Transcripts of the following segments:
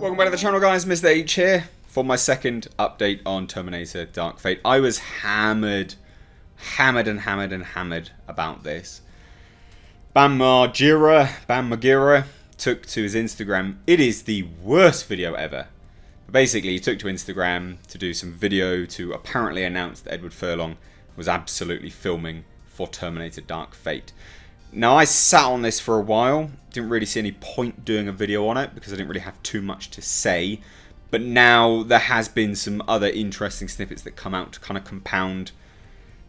Welcome back to the channel, guys. Mr. H here for my second update on Terminator Dark Fate. I was hammered about this. Bam Margera took to his Instagram. It is the worst video ever. Basically, he took to Instagram to do some video to apparently announce that Edward Furlong was absolutely filming for Terminator Dark Fate. Now, I sat on this for a while, didn't really see any point doing a video on it because I didn't really have too much to say. But now there has been some other interesting snippets that come out to kind of compound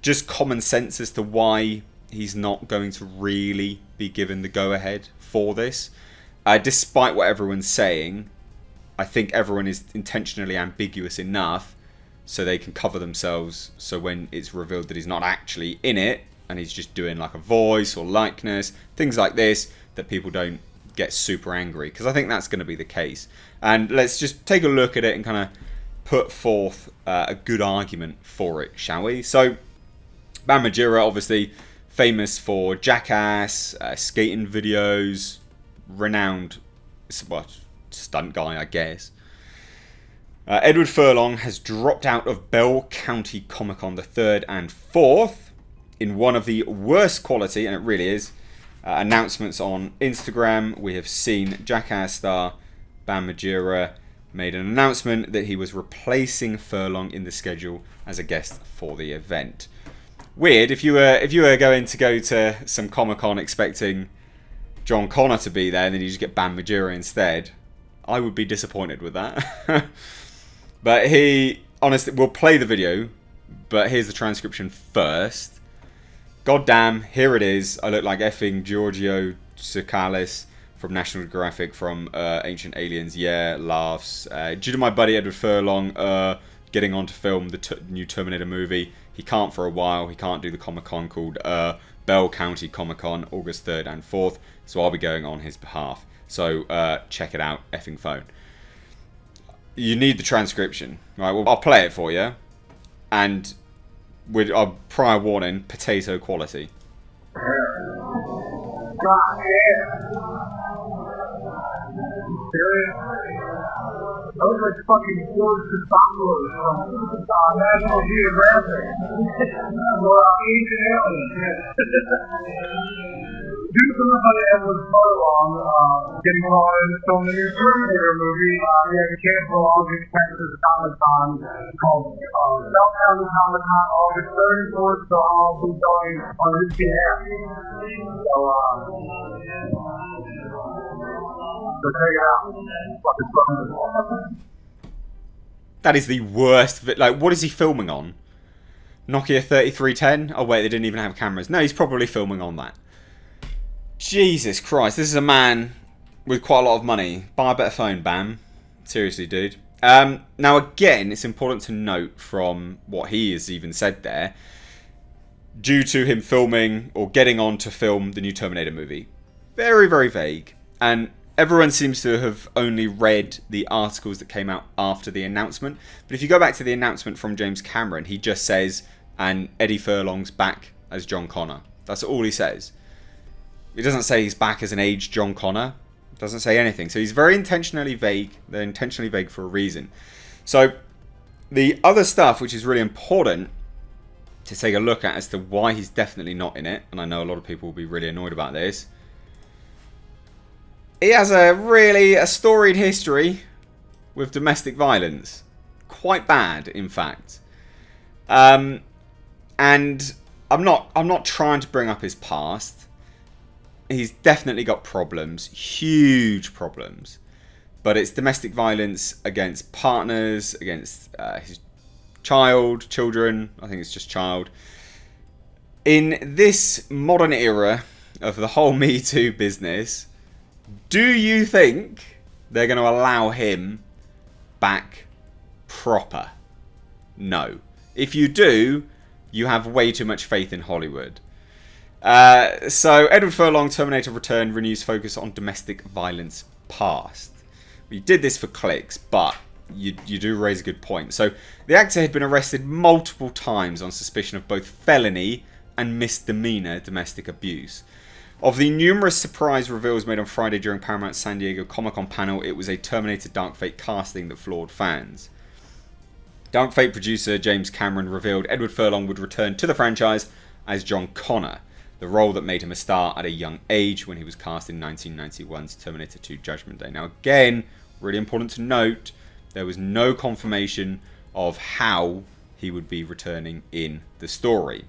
just common sense as to why he's not going to really be given the go-ahead for this. Despite what everyone's saying, I think everyone is intentionally ambiguous enough so they can cover themselves, so when it's revealed that he's not actually in it and he's just doing like a voice or likeness, things like this, that people don't get super angry, because I think that's going to be the case. And let's just take a look at it and kind of put forth a good argument for it, shall we? So, Bam Margera, obviously famous for Jackass, skating videos, renowned stunt guy, I guess. Edward Furlong has dropped out of Bell County Comic Con the 3rd and 4th in one of the worst quality, and it really is, announcements on Instagram. We have seen Jackass star Bam Margera made an announcement that he was replacing Furlong in the schedule as a guest for the event. Weird, if you were going to go to some Comic Con expecting John Connor to be there and then you just get Bam Margera instead, I would be disappointed with that. But he, honestly, we'll play the video, but here's the transcription first. God damn, here it is. I look like effing Giorgio Tsoukalis from National Geographic from Ancient Aliens. Yeah, laughs. Due to my buddy Edward Furlong getting on to film the new Terminator movie, he can't for a while. He can't do the Comic Con called Bell County Comic Con, August 3rd and 4th. So I'll be going on his behalf. So check it out, effing phone. You need the transcription. Right, well, I'll play it for you. And with a prior warning, potato quality. Those are fucking words to followers from National Geographic. Ancient Aliens. Due to somebody Edward Furlong getting on in film the new Terminator movie, we had to cancel August Texas Comic Con called Bell County Comic Con August 3rd and 4th, so I'll be going on his behalf. So check it out. That is the worst. Like, what is he filming on? Nokia 3310? Oh wait, they didn't even have cameras. No, he's probably filming on that. Jesus Christ, this is a man with quite a lot of money. Buy a better phone, Bam. Seriously, dude. Now again, it's important to note from what he has even said there, due to him filming or getting on to film the new Terminator movie. Very, very vague. And everyone seems to have only read the articles that came out after the announcement. But if you go back to the announcement from James Cameron, he just says, and Eddie Furlong's back as John Connor. That's all he says. He doesn't say he's back as an aged John Connor. Doesn't say anything. So he's very intentionally vague. They're intentionally vague for a reason. So the other stuff, which is really important to take a look at as to why he's definitely not in it, and I know a lot of people will be really annoyed about this, he has a storied history with domestic violence. Quite bad, in fact. And I'm not trying to bring up his past. He's definitely got problems, huge problems. But it's domestic violence against partners, against his children. I think it's just child. In this modern era of the whole Me Too business, do you think they're going to allow him back proper? No. If you do, you have way too much faith in Hollywood. So, Edward Furlong, Terminator Return, renews focus on domestic violence past. We did this for clicks, but you do raise a good point. So, the actor had been arrested multiple times on suspicion of both felony and misdemeanor domestic abuse. Of the numerous surprise reveals made on Friday during Paramount's San Diego Comic-Con panel, it was a Terminator Dark Fate casting that floored fans. Dark Fate producer James Cameron revealed Edward Furlong would return to the franchise as John Connor, the role that made him a star at a young age when he was cast in 1991's Terminator 2 Judgment Day. Now again, really important to note, there was no confirmation of how he would be returning in the story.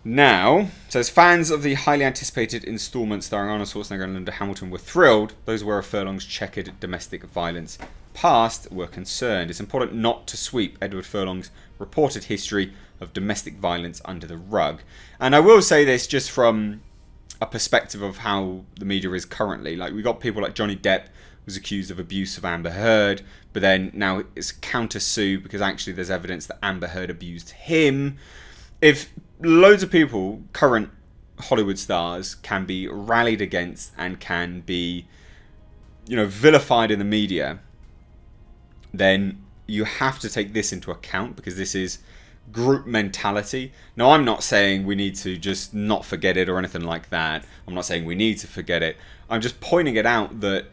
Now, it says fans of the highly anticipated installment starring Arnold Schwarzenegger and Linda Hamilton were thrilled. Those aware of Furlong's checkered domestic violence past were concerned. It's important not to sweep Edward Furlong's reported history of domestic violence under the rug. And I will say this just from a perspective of how the media is currently. Like, we got people like Johnny Depp was accused of abuse of Amber Heard, but then now it's counter-sue because actually there's evidence that Amber Heard abused him. If loads of people, current Hollywood stars, can be rallied against and can be, vilified in the media, then you have to take this into account because this is group mentality. Now, I'm not saying we need to just not forget it or anything like that. I'm not saying we need to forget it. I'm just pointing it out that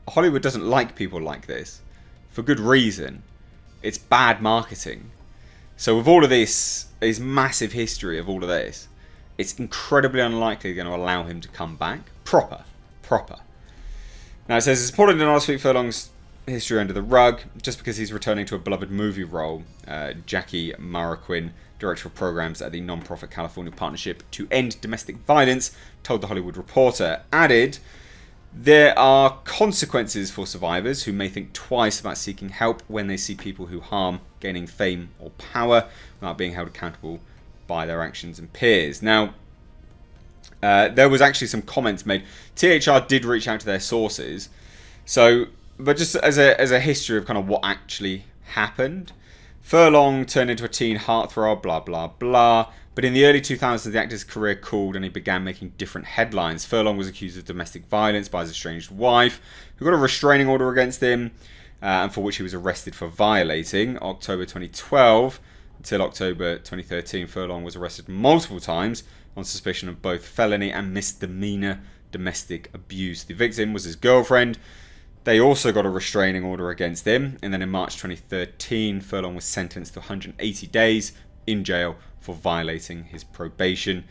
Hollywood doesn't like people like this for good reason. It's bad marketing. So with all of this massive history of all of this, it's incredibly unlikely they're going to allow him to come back proper. Now it says it's important to not sweep Furlong's history under the rug just because he's returning to a beloved movie role. Jackie Maraquin, director of programs at the non-profit California Partnership to End Domestic Violence, told The Hollywood Reporter, added, there are consequences for survivors who may think twice about seeking help when they see people who harm gaining fame or power without being held accountable by their actions and peers. Now, there was actually some comments made. THR did reach out to their sources, but just as a history of kind of what actually happened. Furlong turned into a teen heartthrob, blah, blah, blah. But in the early 2000s, the actor's career cooled and he began making different headlines. Furlong was accused of domestic violence by his estranged wife, who got a restraining order against him, and for which he was arrested for violating. October 2012 until October 2013, Furlong was arrested multiple times on suspicion of both felony and misdemeanor domestic abuse. The victim was his girlfriend. They also got a restraining order against him. And then in March 2013, Furlong was sentenced to 180 days in jail for violating his probation,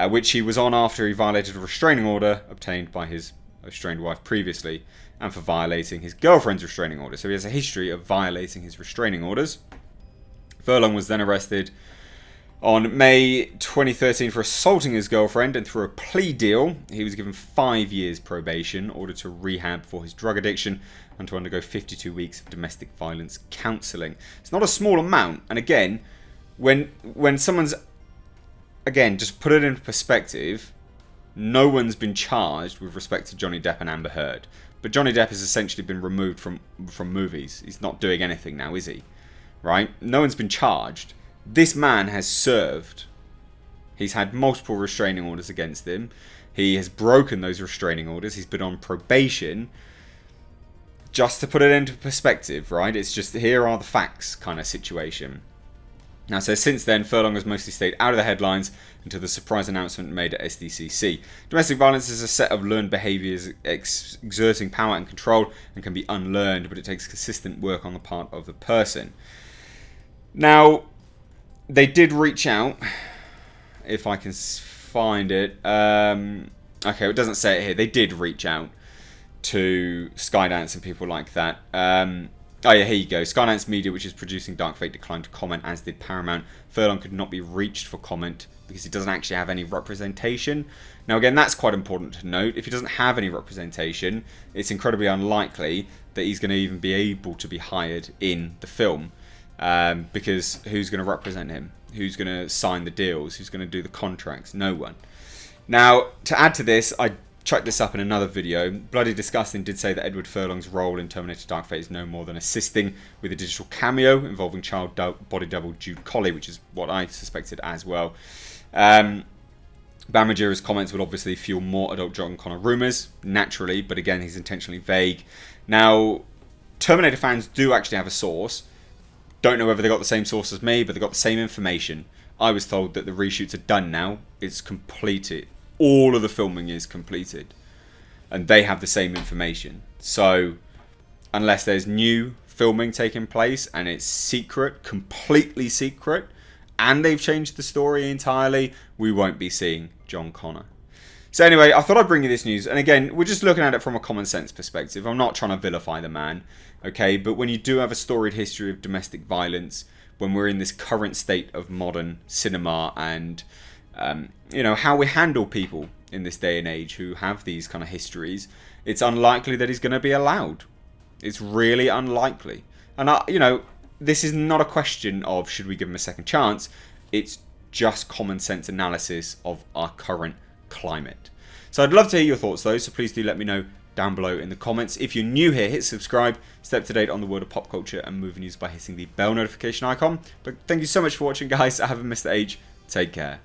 which he was on after he violated a restraining order obtained by his estranged wife previously, and for violating his girlfriend's restraining order. So he has a history of violating his restraining orders. Furlong was then arrested on May 2013 for assaulting his girlfriend, and through a plea deal, he was given 5 years probation, ordered to rehab for his drug addiction, and to undergo 52 weeks of domestic violence counselling. It's not a small amount, and again, when someone's, again, just put it into perspective, no one's been charged with respect to Johnny Depp and Amber Heard. But Johnny Depp has essentially been removed from movies. He's not doing anything now, is he? Right? No one's been charged. This man has served. He's had multiple restraining orders against him. He has broken those restraining orders. He's been on probation. Just to put it into perspective, right? It's just, here are the facts kind of situation. Now, so since then, Furlong has mostly stayed out of the headlines until the surprise announcement made at SDCC. Domestic violence is a set of learned behaviours exerting power and control and can be unlearned, but it takes consistent work on the part of the person. Now, they did reach out, if I can find it. Okay, it doesn't say it here. They did reach out to Skydance and people like that. Oh yeah, here you go. Skydance Media, which is producing Dark Fate, declined to comment, as did Paramount. Furlong could not be reached for comment because he doesn't actually have any representation. Now again, that's quite important to note. If he doesn't have any representation, it's incredibly unlikely that he's going to even be able to be hired in the film. Because who's going to represent him? Who's going to sign the deals? Who's going to do the contracts? No one. Now, to add to this, I chucked this up in another video. Bloody Disgusting did say that Edward Furlong's role in Terminator Dark Fate is no more than assisting with a digital cameo involving child body double Jude Colley, which is what I suspected as well. Bam Margera's comments will obviously fuel more adult John Connor rumours, naturally, but again, he's intentionally vague. Now, Terminator fans do actually have a source. Don't know whether they got the same source as me, but they got the same information. I was told that the reshoots are done now. It's completed. all of the filming is completed. And they have the same information. So, unless there's new filming taking place and it's secret, completely secret, and they've changed the story entirely, we won't be seeing John Connor. So anyway, I thought I'd bring you this news. And again, we're just looking at it from a common sense perspective. I'm not trying to vilify the man, okay? But when you do have a storied history of domestic violence, when we're in this current state of modern cinema and, how we handle people in this day and age who have these kind of histories, it's unlikely that he's going to be allowed. It's really unlikely. And, this is not a question of should we give him a second chance. It's just common sense analysis of our current climate. So I'd love to hear your thoughts though, so please do let me know down below in the comments. If you're new here, hit subscribe, stay up to date on the world of pop culture and movie news by hitting the bell notification icon. But thank you so much for watching, guys. I haven't missed the age. Take care.